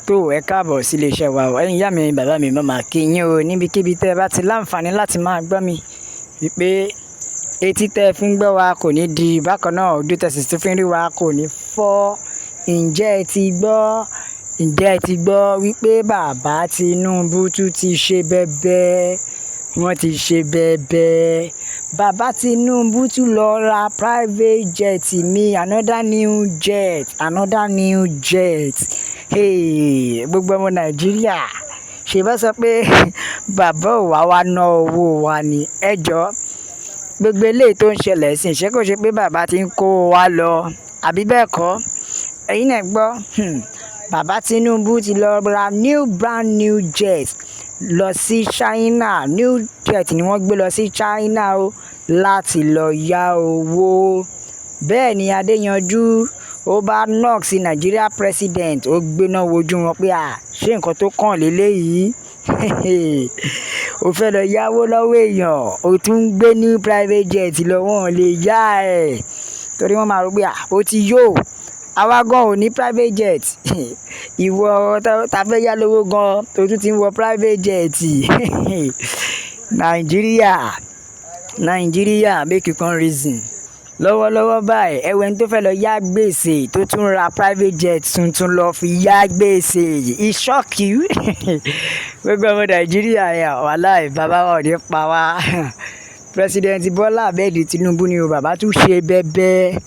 tó ẹ káàbọ̀ sí iléeṣẹ́ wa o. Ẹ̀yin ìyá mi bàbá mi mo máa kí yín o níbikíbi tẹ́ ẹ bá ti láǹfààní láti máa gbọ́ mi wípé etí tẹ́ ẹ fi ń gbọ́ wa kò ní di bákan náà ojú tẹ́ sì tún fi ń rí wa kò ní fọ́. Ǹjẹ́ ẹ ti gbọ́ wípé bàbá Tinubu tún ti ṣe bẹ́bẹ́ wọ́n ti ṣe bẹ́bẹ́ bàbá Tinubu tún lọ ra private jet mi another new jet gbogbo ọmọ Nàìjíríà ṣe bá sọ pé bàbá ò wá ná owó wa ni ẹjọ́ gbogbo eléyìí tó ń ṣẹlẹ̀ sí ṣé kò ṣe pé bàbá ti ń kó wa lọ àbí bẹ́ẹ̀ kọ́ ẹ̀yin náà gbọ́ bàbá Tinubu ti lọ ra brand new jet lọ sí China new jet ni wọ́n gbé lọ sí China o láti lọ yá owó bẹ́ẹ̀ ni Adéyanjú ó bá knock sí Nigeria president ó gbéná wojú wọn pé ṣé nǹkan tó kàn léléyìí ó fẹ́ lọ yáwó lọ́wọ́ èèyàn ó tún ń gbé ní private jet lọ wọn lè yá ẹ̀ torí wọ́n máa rò pé ó ti yó àwa gan ò ní private jet ìwọ ta fẹ́ yá lówó gan tó tún ti ń wọ private jet Nàìjíríà make you come reason lọ́wọ́lọ́wọ́ báyìí ẹwẹ́ni tó fẹ́ lọ yá gbèsè tó tún ra private jet tuntun lọ fi yá gbèsè ìṣọ́kì gbogbo ọmọ Nàìjíríà wàláì bàbá wa ò ní pa wá President Bọ́lá Ahmed Tinubu ni o bàbá tún ṣe bẹ́bẹ́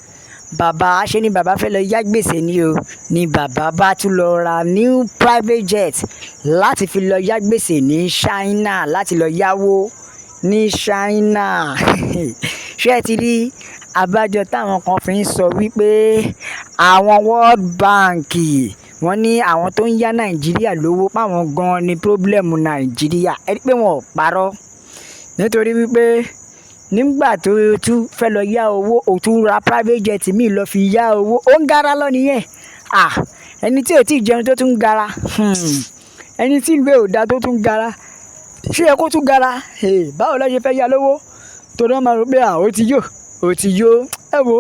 bàbá ṣe ni bàbá fẹ́ lọ yá gbèsè ni o ni bàbá bá tún lọ ra new private jet láti fi lọ yá gbèsè ní China láti lọ yáwó ní China ṣé ẹ ti rí àbájọ táwọn kan fi ń sọ wípé àwọn World Bank wọ́n ní àwọn tó ń yá Nàìjíríà lówó páwọn gan ni pírọ́blẹ́mù Nàìjíríà ẹ rí pé wọn ò parọ́ nítorí wípé nígbà tó tún fẹ́ lọ yá owó ó tún ra private jet míì lọ fi yá owó ó ń gara lọ nìyẹn ẹni tí ò tí ì jẹun tó tún gara ẹni tí ìlú ò dá tó tún gara ṣé ẹ kó tún gara báwo ló ṣe fẹ́ yá lówó torí wọ́n máa rò pé ó ti yó ẹ wo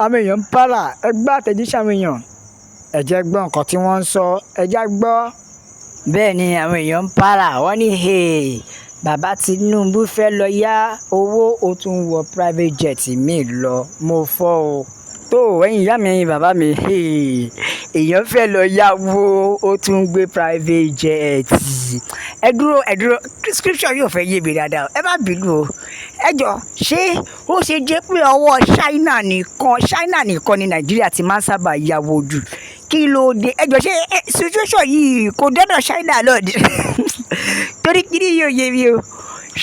àwọn èèyàn ń para ẹgbẹ́ àtẹ̀jíṣẹ́ àwọn èèyàn ẹ jẹ́ gbọ́ nǹkan tí wọ́n ń sọ ẹ jẹ́ gbọ́ bẹ́ẹ̀ ni àwọn èèyàn ń para wọ́n ní bàbá Tinubu fẹ́ lọ yá owó ó tún wọ private jet mi lọ mo fọ́ o tó ẹ̀yin ìyá mi bàbá mi èèyàn fẹ́ lọ yáwó ó tún gbé private jet ẹ dúró description yóò fẹ́ yé mi dáadáa ẹ má bínú o ẹ jọ ṣé ó ṣe jẹ́ pé ọwọ́ China nìkan ni Nàìjíríà ti máa ń sábà yáwó jù kí ló dé ẹ jọ ṣé situation yìí kò dọ́dọ̀ China lọ́ọ̀dẹ torí kí ni yóò yé mi o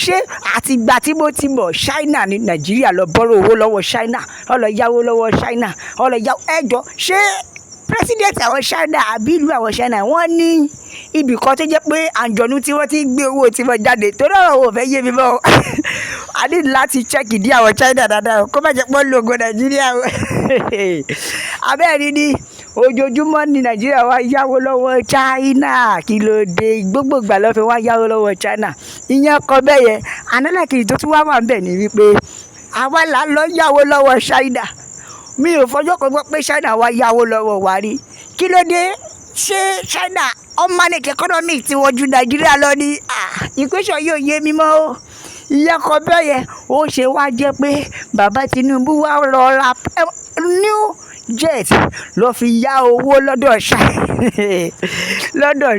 ṣé àtìgbà tí mo ti mọ̀ China ní Nàìjíríà lọ bọ́rọ̀ owó lọ́wọ́ China ó lọ yáwó lọ́wọ́ China ó lọ yáwó ẹ jọ ṣé president àwọn China àbí ìlú àwọn China wọ́n ní ibì kan tó jẹ́ pé àǹjọ̀nú tí wọ́n ti gbé owó tí wọ́n jáde torí ọ̀rọ̀ ò fẹ́ yé mi mọ́ a ní láti check ìdí àwọn China dáadáa kó má jẹ́ pé wọ́n lo ògo Nàìjíríà abẹ́rẹ́ ni ojoojúmọ́ ní Nàìjíríà wá yáwó lọ́wọ́ China kí ló dé gbogbo ìgbà ló fi wá yáwó lọ́wọ́ China ìyẹn kọ bẹ́ẹ̀ yẹn análàkì tó tún wá wà ń bẹ̀ ni wípé àwa là ń lọ yáwó lọ́wọ́ China mi ò fọjọ́ kan gbọ́ pé China wá yáwó lọ́wọ́ wa rí kí ló dé ṣé China manage economic tí wọ́n ju Nàìjíríà lọ ní equation yóò yé mi mọ́ o ìyẹn kọ bẹ́ẹ̀ yẹn ó ṣe wá jẹ́ pé bàbá Tinubu wá lọ ra new jet lọ fi yá owó lọ́dọ̀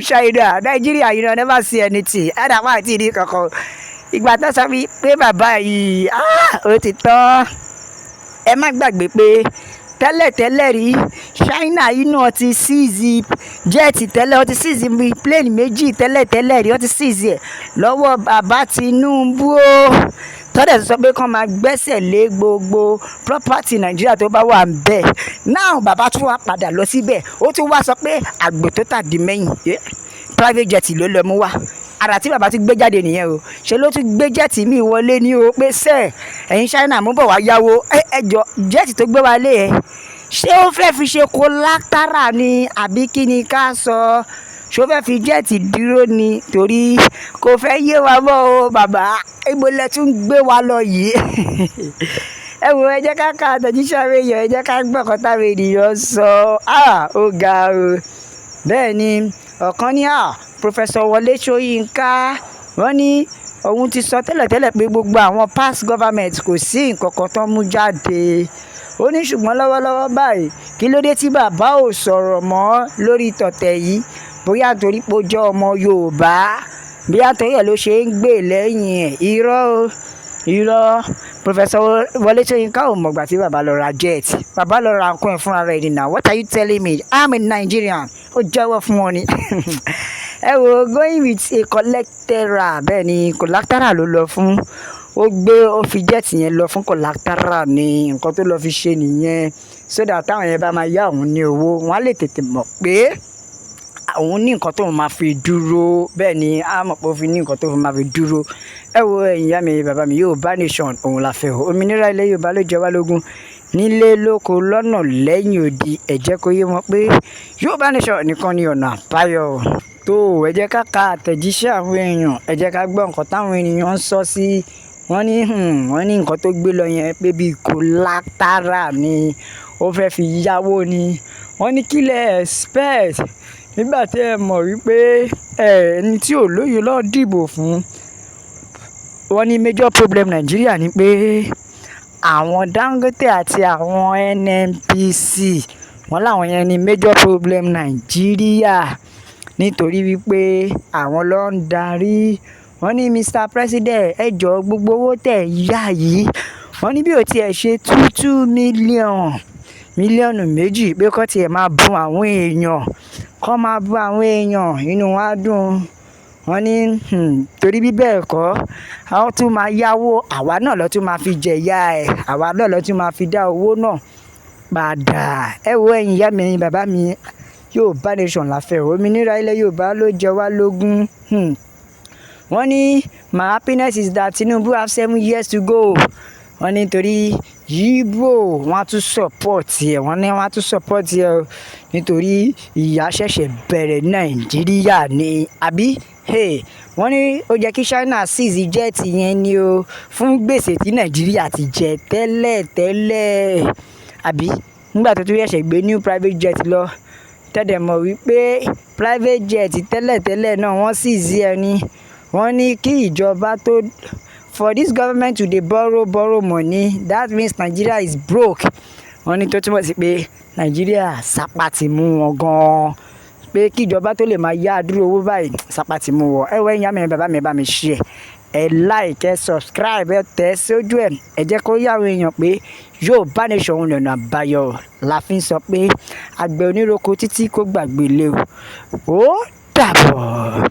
China Nàìjíríà yìí náà never see anything ẹ̀dá wà tí ì ní kankan ìgbà tó sọ pé bàbá yìí ó ti tán ẹ má gbàgbé pé tẹ́lẹ̀ rí China yìí náà ti seize jet tẹ́lẹ̀ ó ti seize plane méjì tẹ́lẹ̀ rí ó ti seize ẹ̀ lọ́wọ́ bàbá Tinubu o tọ́dẹ̀ sọ pé kán máa gbẹ́sẹ̀ lé gbogbo property Nàìjíríà tó bá wà ń bẹ̀ náà bàbá tún wá padà lọ síbẹ̀ ó tún wá sọ pé àgbò tó tàdí mẹ́yìn private jet ló lọ mú wá ara tí bàbá tún gbé jáde nìyẹn o ṣe ló tún gbé jẹ́ẹ̀tì mi wọlé ní o pé ẹ̀yin China mú bọ̀ wá yáwó ẹjọ́ jẹ́ẹ̀tì tó gbé wálé ṣé ó fẹ́ fi ṣe collateral ni àbí kí ni ká sọ ṣó fẹ́ fi jẹ́ẹ̀tì dúró ni torí kò fẹ́ yé wa mọ́ o bàbá ibo lẹ tún gbé wa lọ yìí ẹ wo ẹ jẹ́ ká àtẹ̀jíṣẹ́ àwọn èèyàn ẹ jẹ́ ká gbọ́ ọ̀kan táwọn ènìyàn sọ ó ga o bẹ́ẹ̀ ni ọ̀kan ní Professor Wọlé Ṣóyínká wọ́n ní òun ti sọ tẹ́lẹ̀tẹ́lẹ̀ pé gbogbo àwọn past government kò sí nǹkan kan tó mú jáde. Ó ní ṣùgbọ́n lọ́wọ́lọ́wọ́ báyìí kí ló dé tí bàbá ò sọ̀rọ̀ mọ́ lórí tọ̀tẹ̀ yìí, bóyá torí pé ó jẹ́ ọmọ Yorùbá, bóyá torí ẹ̀ ló ṣe ń gbè lẹ́yìn ẹ̀. Irọ́ Professor Wọlé Ṣóyínká ò mọ̀gbà tí bàbá lọ ra jet, bàbá lọ ra nǹkan ẹ̀ fúnra rẹ̀ nìyà. What are you telling me? I'm a Nigerian. Ó jẹ́wọ́ fún wọn ni. Ẹ wo, going with a collateral, bẹ́ẹ̀ ni collateral ló lọ fún, ó fi jet yẹn lọ fún collateral ní nǹkan tó lọ fi ṣe nìyẹn, so that táwọn yẹn bá máa yá òun ní owó wọn á lè tètè mọ̀ pé òun ní nǹkan tó máa fi dúró. Bẹ́ẹ̀ ni á mọ̀ pé ó fi ní nǹkan tó máa fi dúró. Ẹ wo ẹ̀yin ìyá mi bàbá mi, Yorùbá nation òun la fẹ́ o. Òmìnira ilẹ̀ Yorùbá ló jẹ wá lógún, nílé lóko lọ́nà lẹ́yìn odi. Ẹ jẹ́ kó yé wọn pé Yorùbá nation nìkan ni ọ̀nà àbáyọ. Tó ẹ jẹ́ ká ka àtẹ̀jíṣẹ́ àwọn èèyàn, ẹ jẹ́ ká gbọ́ nǹkan táwọn ènìyàn ń sọ sí. Wọ́n ní nǹkan tó gbé lọ yẹn pé bíi collateral ni ó fẹ́ fi yáwó ni. Wọ́n ní kí lẹ expect nígbà tí ẹ mọ̀ wípé ẹni tí ò lóye ló dìbò fún. Wọ́n ní major problem Nàìjíríà ni pé àwọn Dangote àti àwọn NNPC, wọ́n láwọn yẹn ní major problem Nàìjíríà nítorí wípé àwọn ló ń darí. Wọ́n ní Mr. President ẹ jọ̀ọ́ gbogbo owó tẹ̀ yá yìí, wọ́n ní bí ó tiẹ̀ ṣe 2 mílíọ̀nù méjì pé kó tiẹ̀ máa bùn àwọn èèyàn, inú wọn á dùn. Wọ́n ní torí bí bẹ́ẹ̀ kọ́ àwọn tún máa yáwó, àwa náà ló tún máa fi jẹ̀yà ẹ̀, àwa náà ló tún máa fi dá owó náà padà. Ẹ wo ẹ̀yin ìyá mi ẹ̀yin bàbá mi, Yorùbá nation la fẹ́ o. Òmìnira ilẹ̀ Yorùbá ló jẹ wá lógún. Wọ́n ní my happiness is that Tinubu have 7 years to go. Wọ́n ní torí Yíbò wọ́n á tún support ẹ̀, nítorí ìyà ṣẹ̀ṣẹ̀ bẹ̀rẹ̀ Nàìjíríà ni àbí. Wọ́n ní ó jẹ́ kí China seize jet yẹn ni o fún gbèsè tí Nàìjíríà ti jẹ tẹ́lẹ̀ àbí. Nígbà tó tún ṣẹ̀ṣẹ̀ gbé new private jet lọ, tẹ́lẹ̀ mọ̀ wípé private jet tẹ́lẹ̀ náà wọ́n seize ẹ̀ ni. Wọ́n ní kí ìjọba tó for this government to dey borrow money, that means Nigeria is broke. Wọ́n ní tó túmọ̀ sí pé Nàìjíríà sápá ti mú wọn gan-an, pé kí ìjọba tó lè máa yá àdúró owó báyìí sápá ti mú wọn. Ẹ wọ ẹ̀yin ìyá mi bàbá mi, bá mi share, ẹ like, ẹ subscribe, ẹ tẹ̀ sójú ẹ̀. Ẹ jẹ́ kó yá àwọn èèyàn pé Yorùbá nation òun lọ́nà àbáyọ. La fi ń sọ pé àgbẹ̀ oníroko títí kó gbàgbé lé o. Ó dàbọ̀.